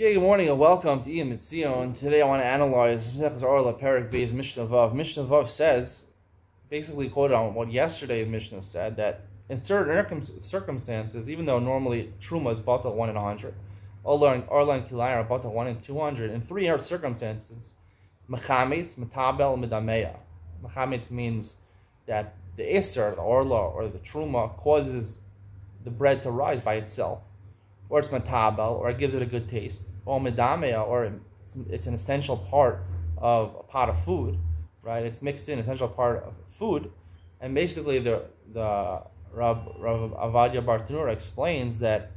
Okay, good morning and welcome to Iyun. Today I want to analyze Orlah Perek Beis Mishnah Vav. Mishnah Vav says, basically quoted on what yesterday's Mishnah said, that in certain circumstances, even though normally Truma is batal 1 in 100, Orlah and Kilayah are batal 1 in 200, in three circumstances, Mechametz, Metabel, Medameya. Mechametz means that the Isser, the Orlah, or the Truma causes the bread to rise by itself, or it's metabel, or it gives it a good taste, or medamea, or it's an essential part of a pot of food, right? It's mixed in, essential part of food, and basically the Rav Avadia Bartanura explains that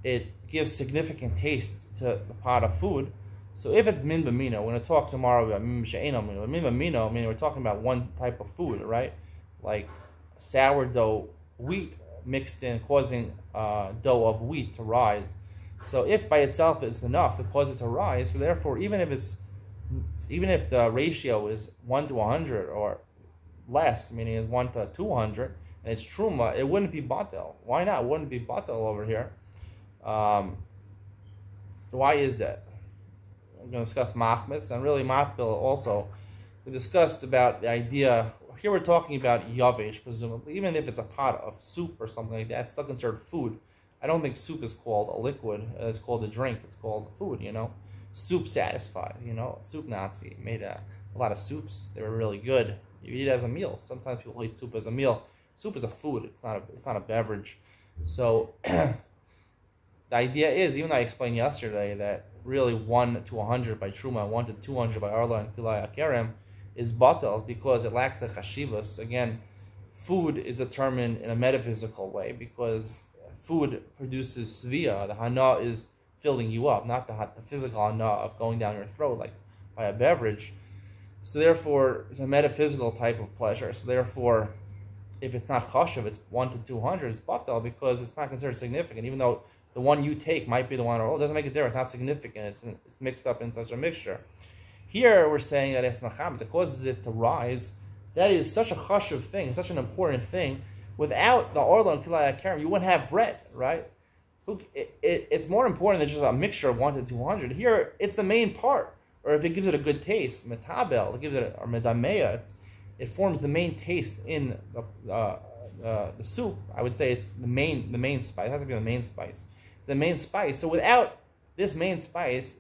it gives significant taste to the pot of food. So if it's min b'mino, we're going to talk tomorrow about min b'she'eno mino. Min b'mino, I mean, we're talking about one type of food, right? Like sourdough wheat mixed in, causing dough of wheat to rise. So if by itself it's enough to cause it to rise, so therefore even if the ratio is 1 to 100 or less, meaning it's 1 to 200, and it's truma, it wouldn't be batel. Why not? It wouldn't be batel over here. Why is that? We're going to discuss machmis, and really matbil also. We discussed about the idea. Here we're talking about yavesh, presumably. Even if it's a pot of soup or something like that, it's still considered food. I don't think soup is called a liquid. It's called a drink. It's called food, Soup satisfies, Soup Nazi made a lot of soups. They were really good. You eat it as a meal. Sometimes people eat soup as a meal. Soup is a food. It's not a beverage. So the idea is, even though I explained yesterday that really 1 to 100 by Truma, 1 to 200 by Orlah and Kilayah Kerem, is batal because it lacks the chashivas. Again, food is determined in a metaphysical way because food produces svia. The hana is filling you up, not the physical hana of going down your throat like by a beverage. So therefore, it's a metaphysical type of pleasure. So therefore, if it's not chashiv, it's 1 to 200, it's batal because it's not considered significant. Even though the one you take might be the one, it doesn't make a difference. It's not significant. It's mixed up in such a mixture. Here we're saying that it's mechametz, it causes it to rise. That is such a chashuv thing, such an important thing. Without the Orlah and Kilayah Kerem, you wouldn't have bread, right? It's more important than just a mixture of 1 to 200. Here, it's the main part. Or if it gives it a good taste, metabel, it gives it or medameya, it forms the main taste in the soup. I would say it's the main spice. It has to be the main spice. It's the main spice. So without this main spice,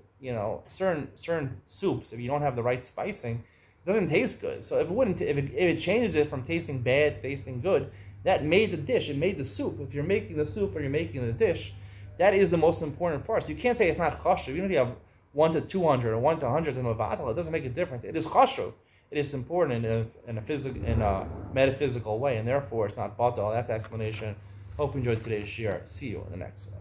certain soups, if you don't have the right spicing, it doesn't taste good. So if it changes it from tasting bad to tasting good, that made the dish, it made the soup. If you're making the soup or you're making the dish, that is the most important part. So you can't say it's not chashuv. Even if you have 1 to 200 or 1 to 100 in mavatal, it doesn't make a difference. It is chashuv. It is important in a metaphysical way, and therefore it's not batal. That's the explanation. Hope you enjoyed today's shir. See you in the next one.